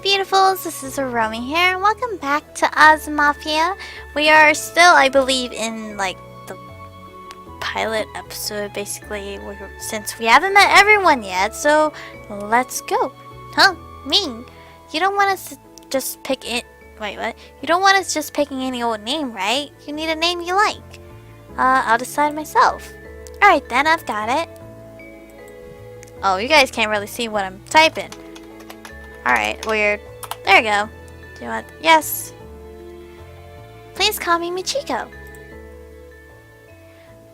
beautifuls, this is Aromie here, and welcome back to Ozmafia. We are still, I believe, in like the pilot episode, basically, since we haven't met everyone yet, so let's go. Huh, Ming, you don't want us to just pick it. Wait, what? You don't want us just picking any old name, right? You need a name you like. I'll decide myself. Alright then, I've got it. Oh, you guys can't really see what I'm typing. Alright, weird. There you go. Do you want... Yes. Please call me Michiko.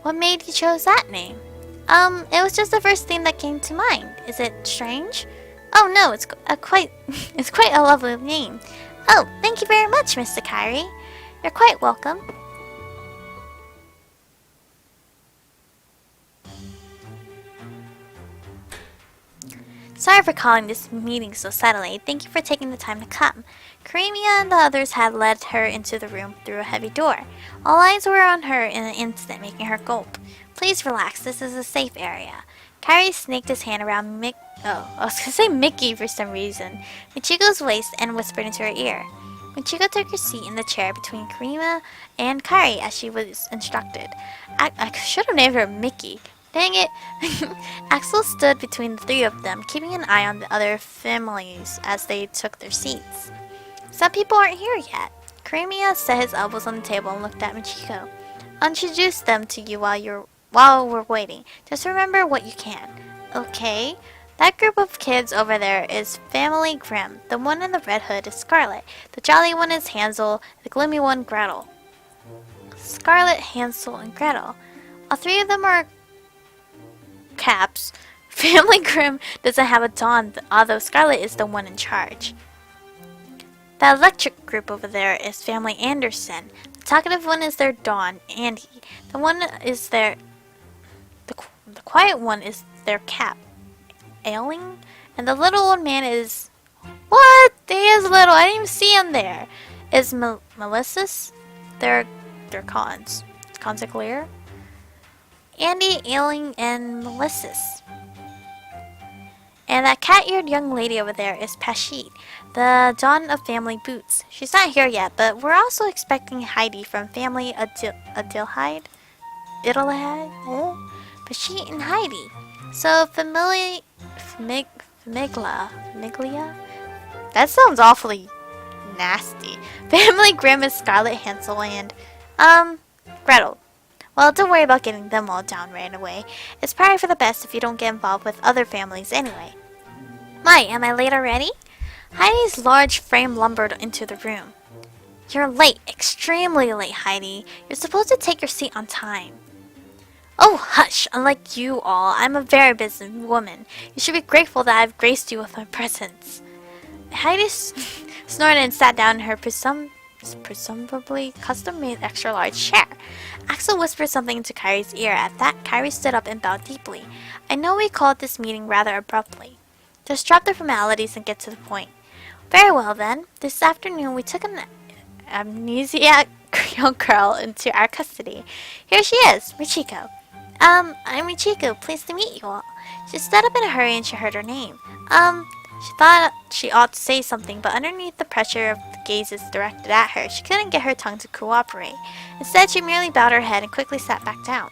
What made you choose that name? It was just the first thing that came to mind. Is it strange? Oh no, it's quite a lovely name. Oh, thank you very much, Mr. Kairi. You're quite welcome. Sorry for calling this meeting so suddenly. Thank you for taking the time to come. Karimia and the others had led her into the room through a heavy door. All eyes were on her in an instant, making her gulp. Please relax, this is a safe area. Kairi snaked his hand around Mickey for some reason, Michiko's waist and whispered into her ear. Michiko took her seat in the chair between Karimia and Kairi as she was instructed. I should have named her Mickey. Dang it! Axel stood between the three of them, keeping an eye on the other families as they took their seats. Some people aren't here yet. Karimia set his elbows on the table and looked at Michiko. I'll introduce them to you while we're waiting. Just remember what you can. Okay? That group of kids over there is Family Grimm. The one in the red hood is Scarlet. The jolly one is Hansel. The gloomy one, Gretel. Scarlet, Hansel, and Gretel. All three of them are caps. Family Grimm doesn't have a Dawn, although Scarlet is the one in charge. The electric group over there is Family Anderson. The talkative one is their Dawn, Andy. The one is their... The quiet one is their Cap, Ailing. And the little old man is... What? He is little. I didn't even see him there. Is Melissa's? They're Cons. Cons are clear? Andy, Ailing, and Melissa's. And that cat-eared young lady over there is Pashit, the Dawn of Family Boots. She's not here yet, but we're also expecting Heidi from Family Idilhide? Pashit and Heidi. So, Famiglia? That sounds awfully nasty. Family Grimm is Scarlet, Hansel, and, Gretel. Well, don't worry about getting them all down right away. It's probably for the best if you don't get involved with other families anyway. My, am I late already? Heidi's large frame lumbered into the room. You're late, extremely late, Heidi. You're supposed to take your seat on time. Oh, hush! Unlike you all, I'm a very busy woman. You should be grateful that I've graced you with my presence. Heidi snorted and sat down in her presumably custom-made extra-large chair. Axel whispered something into Kairi's ear. At that, Kairi stood up and bowed deeply. I know we called this meeting rather abruptly. Just drop the formalities and get to the point. Very well then. This afternoon we took an amnesiac young girl into our custody. Here she is, Michiko. I'm Michiko. Pleased to meet you all. She stood up in a hurry and she heard her name. She thought she ought to say something, but underneath the pressure of the gazes directed at her, she couldn't get her tongue to cooperate. Instead, she merely bowed her head and quickly sat back down.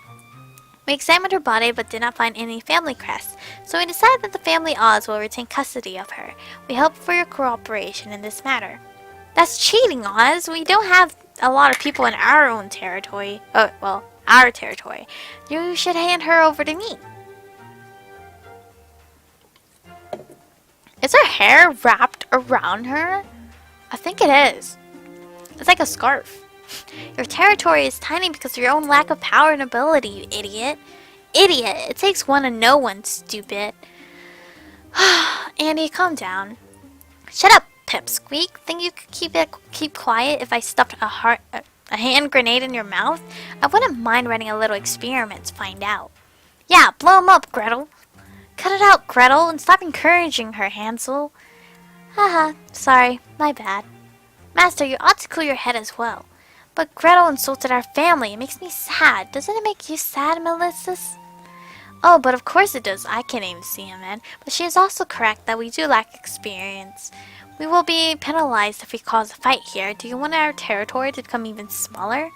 We examined her body but did not find any family crests, so we decided that the family Oz will retain custody of her. We hope for your cooperation in this matter. That's cheating, Oz! We don't have a lot of people in our own territory. Oh, well, our territory. You should hand her over to me. Is her hair wrapped around her? I think it is. It's like a scarf. Your territory is tiny because of your own lack of power and ability, you idiot. Idiot! It takes one to know one, stupid. Andy, calm down. Shut up, Pipsqueak. Think you could keep quiet if I stuffed a hand grenade in your mouth? I wouldn't mind running a little experiment to find out. Yeah, blow him up, Gretel. Cut it out, Gretel, and stop encouraging her, Hansel. Haha, sorry, my bad. Master, you ought to cool your head as well. But Gretel insulted our family. It makes me sad. Doesn't it make you sad, Melissus? Oh, but of course it does. I can't even see him in. But she is also correct that we do lack experience. We will be penalized if we cause a fight here. Do you want our territory to become even smaller?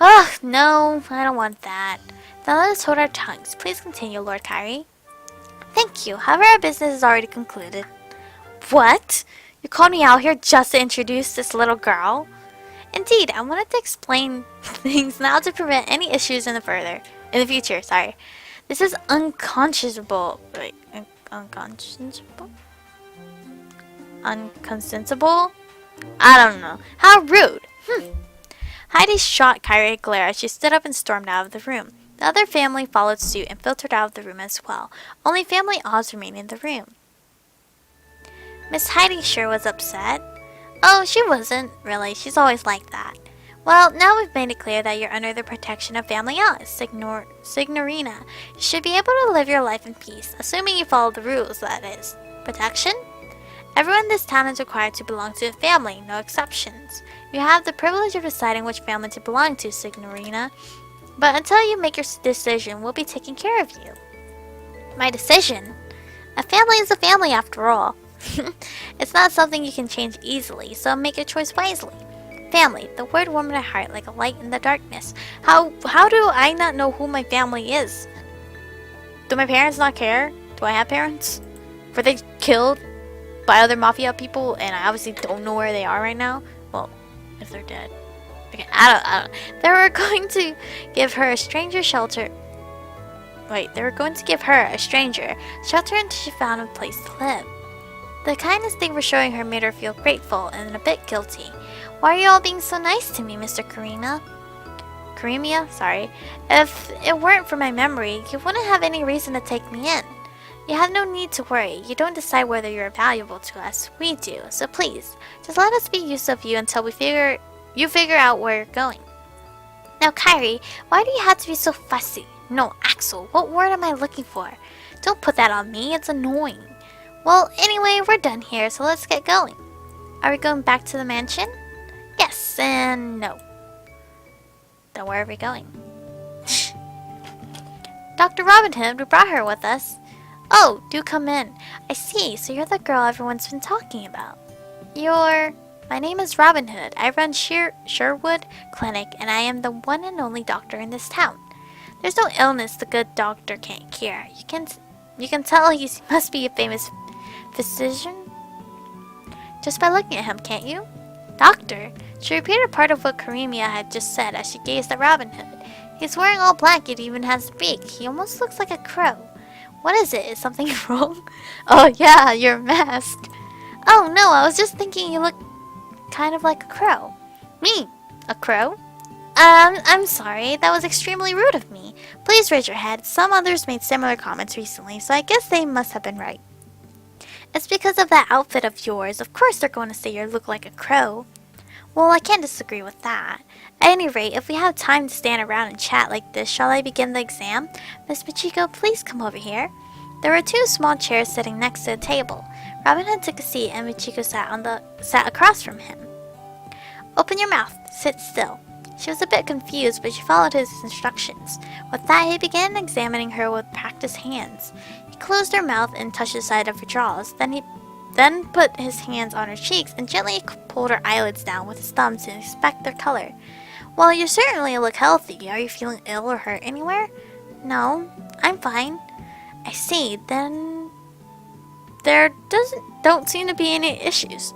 Ugh, no, I don't want that. Then let us hold our tongues. Please continue, Lord Kyrie. Thank you. However, our business is already concluded. What? You called me out here just to introduce this little girl? Indeed, I wanted to explain things now to prevent any issues in the future, sorry. This is unconscionable. Wait, unconscionable? Unconsentable? I don't know. How rude. Heidi shot Kyrie a glare as she stood up and stormed out of the room. The other family followed suit and filtered out of the room as well. Only family Oz remained in the room. Miss Heidi sure was upset. Oh, she wasn't, really. She's always like that. Well, now we've made it clear that you're under the protection of Family Oz, Signorina. You should be able to live your life in peace, assuming you follow the rules, that is. Protection? Everyone in this town is required to belong to a family, no exceptions. You have the privilege of deciding which family to belong to, Signorina. But until you make your decision, we'll be taking care of you. My decision? A family is a family after all. It's not something you can change easily, so make your choice wisely. Family, the word warmed my heart like a light in the darkness. How do I not know who my family is? Do my parents not care? Do I have parents? Were they killed by other mafia people and I obviously don't know where they are right now? Well, if they're dead. Okay, I don't. They were going to give her a stranger shelter. Wait, they were going to give her, a stranger, shelter until she found a place to live. The kindness they were showing her made her feel grateful and a bit guilty. Why are you all being so nice to me, Mr. Karemia? Sorry. If it weren't for my memory, you wouldn't have any reason to take me in. You have no need to worry. You don't decide whether you're valuable to us. We do. So please, just let us be use of you until you figure out where you're going. Now, Kyrie, why do you have to be so fussy? No, Axel, what word am I looking for? Don't put that on me. It's annoying. Well, anyway, we're done here, so let's get going. Are we going back to the mansion? Yes and no. Then where are we going? Dr. Robin Hood, we brought her with us. Oh, do come in. I see, so you're the girl everyone's been talking about. My name is Robin Hood. I run Sherwood Clinic, and I am the one and only doctor in this town. There's no illness the good doctor can't cure. You can tell he must be a famous physician just by looking at him, can't you? Doctor? She repeated part of what Karemia had just said as she gazed at Robin Hood. He's wearing all black and even has a beak. He almost looks like a crow. What is it? Is something wrong? Oh yeah, you're masked. Oh no, I was just thinking you look kind of like a crow. Me? A crow? I'm sorry. That was extremely rude of me. Please raise your head. Some others made similar comments recently, so I guess they must have been right. It's because of that outfit of yours. Of course they're going to say you look like a crow. Well, I can't disagree with that. At any rate, if we have time to stand around and chat like this, shall I begin the exam? Miss Michiko, please come over here. There were two small chairs sitting next to the table. Robin Hood took a seat and Michiko sat across from him. Open your mouth. Sit still. She was a bit confused, but she followed his instructions. With that, he began examining her with practiced hands. He closed her mouth and touched the side of her jaws. Then put his hands on her cheeks and gently pulled her eyelids down with his thumb to inspect their color. Well, you certainly look healthy. Are you feeling ill or hurt anywhere? No, I'm fine. I see. Then there don't seem to be any issues.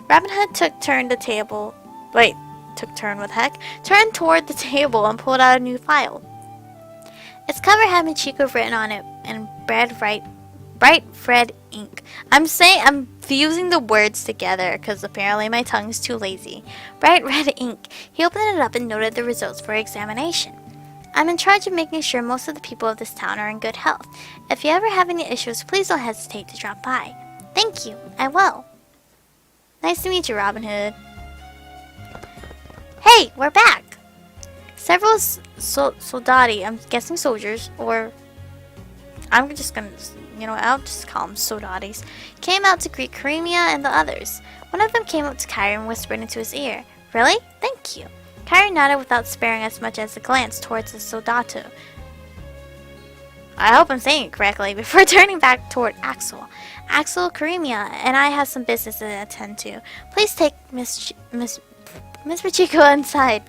Robin Hood turned toward the table and pulled out a new file. Its cover had Michiko written on it in bright red ink. I'm fusing the words together because apparently my tongue's too lazy. Bright red ink. He opened it up and noted the results for examination. I'm in charge of making sure most of the people of this town are in good health. If you ever have any issues, please don't hesitate to drop by. Thank you. I will. Nice to meet you, Robin Hood. Hey, we're back! Several soldati, I'm guessing soldiers, or I'm just gonna, I'll just call them soldatis, came out to greet Karemia and the others. One of them came up to Kyrie and whispered into his ear, Really? Thank you. Kyrie nodded without sparing as much as a glance towards the soldato. I hope I'm saying it correctly, before turning back toward Axel. Axel, Karimia, and I have some business to attend to. Please take Miss Michiko inside.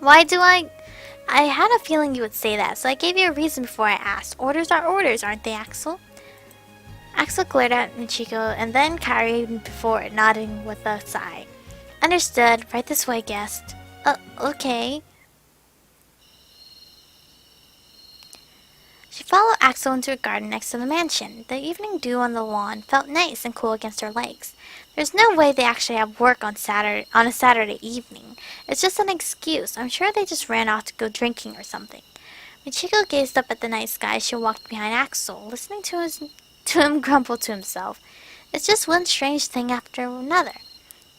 Why do I had a feeling you would say that, so I gave you a reason before I asked. Orders are orders, aren't they, Axel? Axel glared at Michiko and then carried before nodding with a sigh. Understood. Right this way, guest. Okay. She followed Axel into a garden next to the mansion. The evening dew on the lawn felt nice and cool against her legs. There's no way they actually have work on a Saturday evening. It's just an excuse. I'm sure they just ran off to go drinking or something. Michiko gazed up at the night sky as she walked behind Axel, listening to him grumble to himself. It's just one strange thing after another.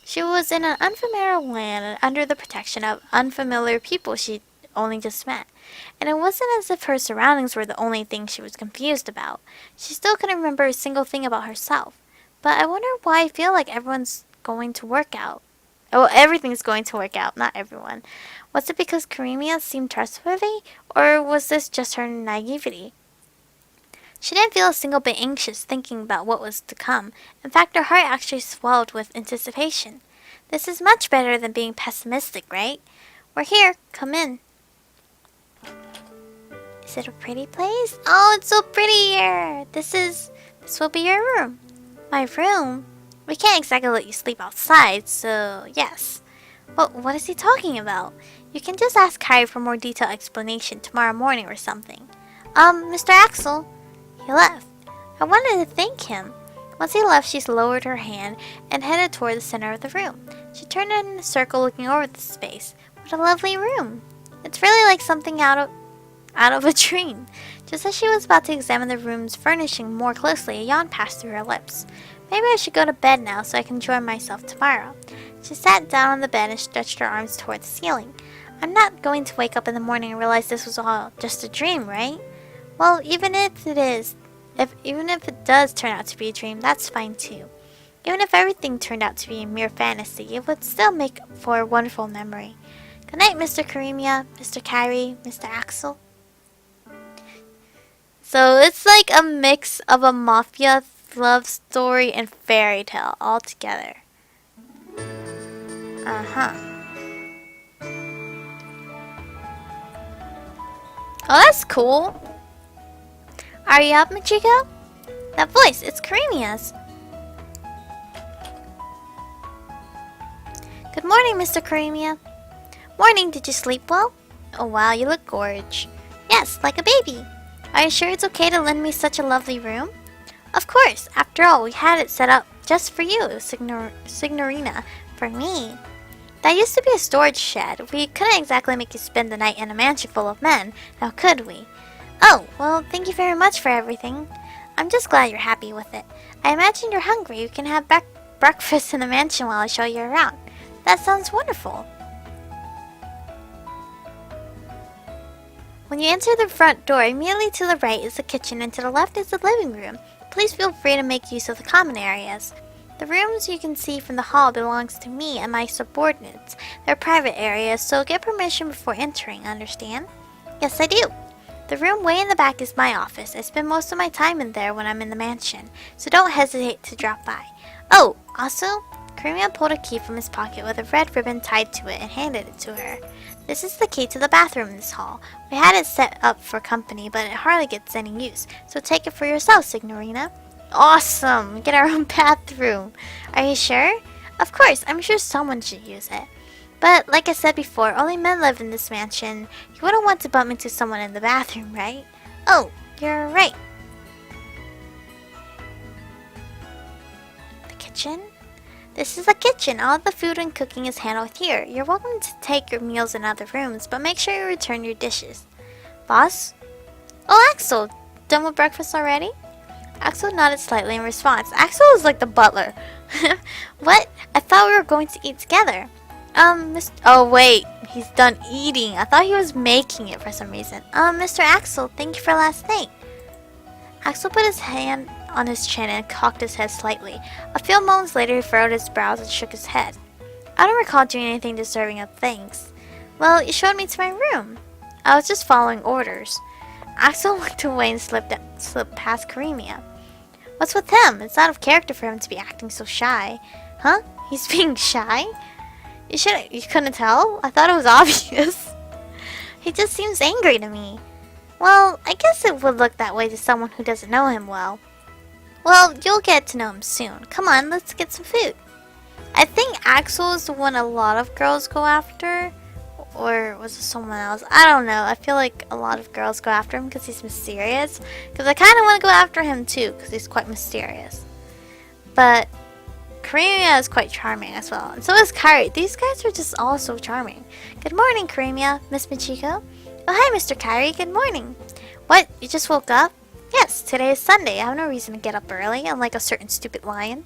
She was in an unfamiliar land under the protection of unfamiliar people she'd only just met. And it wasn't as if her surroundings were the only thing she was confused about. She still couldn't remember a single thing about herself. But I wonder why I feel like everyone's going to work out. Oh, everything's going to work out, not everyone. Was it because Karimia seemed trustworthy? Or was this just her naivety? She didn't feel a single bit anxious thinking about what was to come. In fact, her heart actually swelled with anticipation. This is much better than being pessimistic, right? We're here. Come in. Is it a pretty place? Oh, it's so pretty here. This will be your room. My room? We can't exactly let you sleep outside, so yes. Well, what is he talking about? You can just ask Kai for more detailed explanation tomorrow morning or something. Mr. Axel. He left. I wanted to thank him. Once he left, she lowered her hand and headed toward the center of the room. She turned in a circle looking over the space. What a lovely room. It's really like something out of a dream. Just as she was about to examine the room's furnishing more closely, a yawn passed through her lips. Maybe I should go to bed now so I can enjoy myself tomorrow. She sat down on the bed and stretched her arms toward the ceiling. I'm not going to wake up in the morning and realize this was all just a dream, right? Well, even if it does turn out to be a dream, that's fine too. Even if everything turned out to be a mere fantasy, it would still make for a wonderful memory. Good night, Mr. Karimia, Mr. Kyrie, Mr. Axel. So it's like a mix of a mafia love story and fairy tale all together. Oh, that's cool. Are you up, Michiko? That voice, it's Karimia's. Good morning, Mr. Karimia. Morning, did you sleep well? Oh wow, you look gorge. Yes, like a baby. Are you sure it's okay to lend me such a lovely room? Of course. After all, we had it set up just for you, Signorina. For me. That used to be a storage shed. We couldn't exactly make you spend the night in a mansion full of men, now could we? Oh, well, thank you very much for everything. I'm just glad you're happy with it. I imagine you're hungry. You can have breakfast in the mansion while I show you around. That sounds wonderful. When you enter the front door, immediately to the right is the kitchen and to the left is the living room. Please feel free to make use of the common areas. The rooms you can see from the hall belongs to me and my subordinates. They're private areas, so get permission before entering, understand? Yes, I do. The room way in the back is my office. I spend most of my time in there when I'm in the mansion, so don't hesitate to drop by. Oh, also, Karimia pulled a key from his pocket with a red ribbon tied to it and handed it to her. This is the key to the bathroom in this hall. We had it set up for company, but it hardly gets any use, so take it for yourself, Signorina. Awesome! Get our own bathroom. Are you sure? Of course, I'm sure someone should use it. But, like I said before, only men live in this mansion. You wouldn't want to bump into someone in the bathroom, right? Oh, you're right. The kitchen? This is the kitchen. All the food and cooking is handled here. You're welcome to take your meals in other rooms, but make sure you return your dishes. Boss? Oh, Axel! Done with breakfast already? Axel nodded slightly in response. Axel is like the butler. What? I thought we were going to eat together. Oh wait, he's done eating. I thought he was making it for some reason. Mr. Axel, thank you for last night. Axel put his hand on his chin and cocked his head slightly. A few moments later, he furrowed his brows and shook his head. I don't recall doing anything deserving of thanks. Well, you showed me to my room. I was just following orders. Axel looked away and slipped past Karemia. What's with him? It's out of character for him to be acting so shy. Huh? He's being shy? You couldn't tell? I thought it was obvious. He just seems angry to me. Well, I guess it would look that way to someone who doesn't know him well. Well, you'll get to know him soon. Come on, let's get some food. I think Axel is the one a lot of girls go after. Or was it someone else? I don't know. I feel like a lot of girls go after him because he's mysterious. Because I kind of want to go after him too because he's quite mysterious. But Karemia is quite charming as well. And so is Kairi. These guys are just all so charming. Good morning, Karemia. Miss Michiko. Oh, hi, Mr. Kairi. Good morning. What? You just woke up? Yes, today is Sunday. I have no reason to get up early, unlike a certain stupid lion.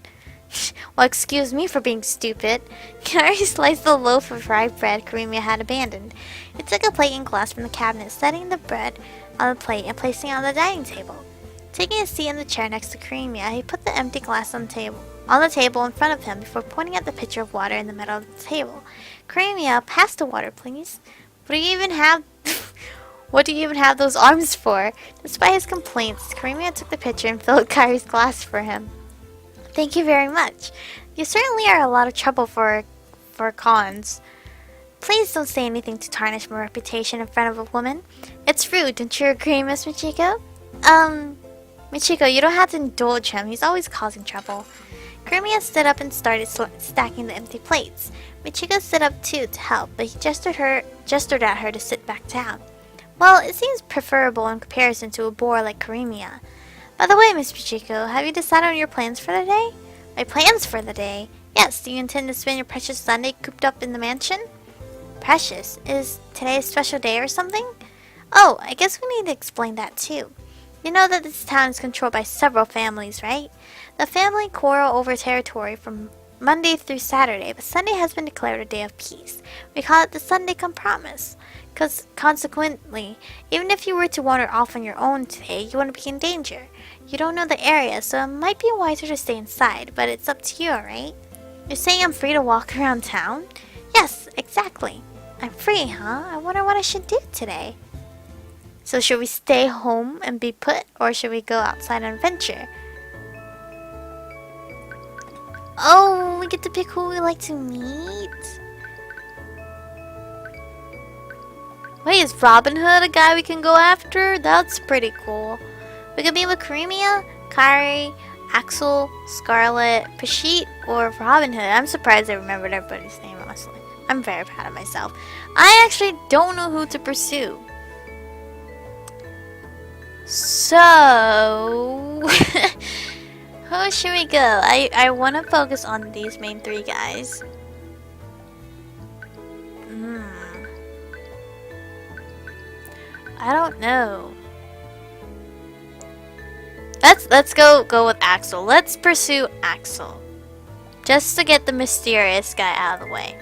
Well, excuse me for being stupid. Kairi sliced the loaf of rye bread Karemia had abandoned. He took a plate and glass from the cabinet, setting the bread on the plate and placing it on the dining table. Taking a seat in the chair next to Karemia, he put the empty glass on the table in front of him before pointing at the pitcher of water in the middle of the table. Karemia, pass the water, please. What do you even have? What do you even have those arms for? Despite his complaints, Karemia took the pitcher and filled Kairi's glass for him. Thank you very much. You certainly are a lot of trouble for cons. Please don't say anything to tarnish my reputation in front of a woman. It's rude, don't you agree, Miss Michiko? Michiko, you don't have to indulge him. He's always causing trouble. Karemia stood up and started stacking the empty plates. Michiko stood up too to help, but he gestured at her to sit back down. Well, it seems preferable in comparison to a bore like Karemia. By the way, Miss Michiko, have you decided on your plans for the day? My plans for the day? Yes, do you intend to spend your precious Sunday cooped up in the mansion? Precious? Is today a special day or something? Oh, I guess we need to explain that too. You know that this town is controlled by several families, right? The family quarrel over territory from Monday through Saturday, but Sunday has been declared a day of peace. We call it the Sunday Compromise. Consequently, even if you were to wander off on your own today, you wouldn't be in danger. You don't know the area, so it might be wiser to stay inside, but it's up to you, alright? You're saying I'm free to walk around town? Yes, exactly. I'm free, huh? I wonder what I should do today. So should we stay home and be put, or should we go outside and adventure? Oh, we get to pick who we like to meet. Wait, is Robin Hood a guy we can go after? That's pretty cool. We could be with Karemia, Kairi, Axel, Scarlet, Pashit, or Robin Hood. I'm surprised I remembered everybody's name, honestly. I'm very proud of myself. I actually don't know who to pursue. So, who should we go? I want to focus on these main three guys. I don't know. Let's go with Axel. Let's pursue Axel. Just to get the mysterious guy out of the way.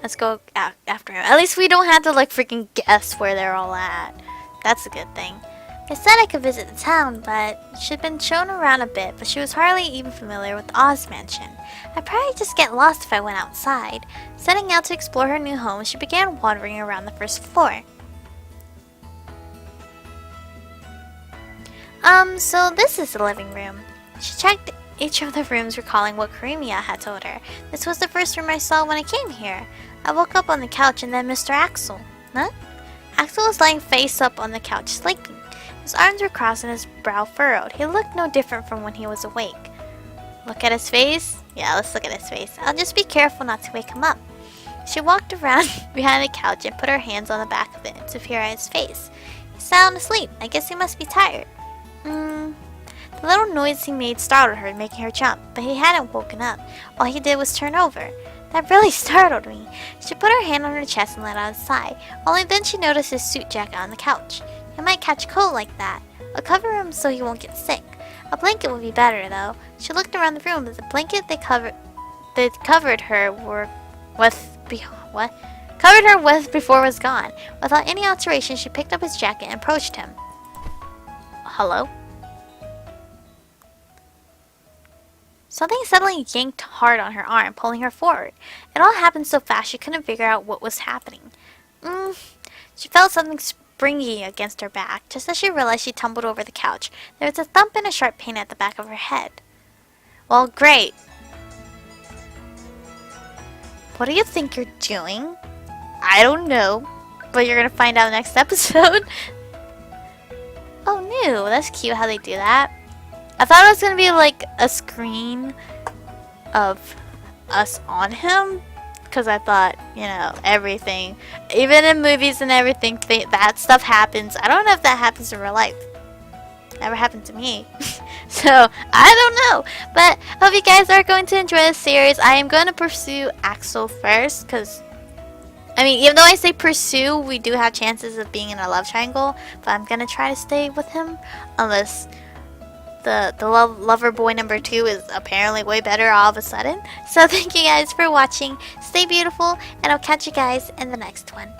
Let's go after him. At least we don't have to like freaking guess where they're all at. That's a good thing. I said I could visit the town, but she'd been shown around a bit, but she was hardly even familiar with the Oz mansion. I'd probably just get lost if I went outside. Setting out to explore her new home, she began wandering around the first floor. So this is the living room. She checked each of the rooms, recalling what Karemia had told her. This was the first room I saw when I came here. I woke up on the couch and then Mr. Axel. Huh? Axel was lying face up on the couch, sleeping. His arms were crossed and his brow furrowed. He looked no different from when he was awake. Look at his face? Yeah, let's look at his face. I'll just be careful not to wake him up. She walked around behind the couch and put her hands on the back of it to peer at his face. He's sound asleep. I guess he must be tired. The little noise he made startled her, making her jump, but he hadn't woken up. All he did was turn over. That really startled me. She put her hand on her chest and let out a sigh. Only then she noticed his suit jacket on the couch. He might catch cold like that. I'll cover him so he won't get sick. A blanket would be better, though. She looked around the room, but the blanket they covered her with before was gone. Without any alteration, she picked up his jacket and approached him. Hello? Something suddenly yanked hard on her arm, pulling her forward. It all happened so fast she couldn't figure out what was happening. She felt something springy against her back. Just as she realized, she tumbled over the couch. There was a thump and a sharp pain at the back of her head. Well, great. What do you think you're doing? I don't know, but you're gonna find out next episode. Oh, new. That's cute how they do that. I thought it was gonna be like a screen of us on him, because I thought, you know, everything, even in movies and everything, that stuff happens. I don't know if that happens in real life. Never happened to me. So, I don't know. But I hope you guys are going to enjoy this series. I am going to pursue Axel first, because, I mean, even though I say pursue, we do have chances of being in a love triangle, but I'm going to try to stay with him, unless the lover boy number 2 is apparently way better all of a sudden. So thank you guys for watching. Stay beautiful, and I'll catch you guys in the next one.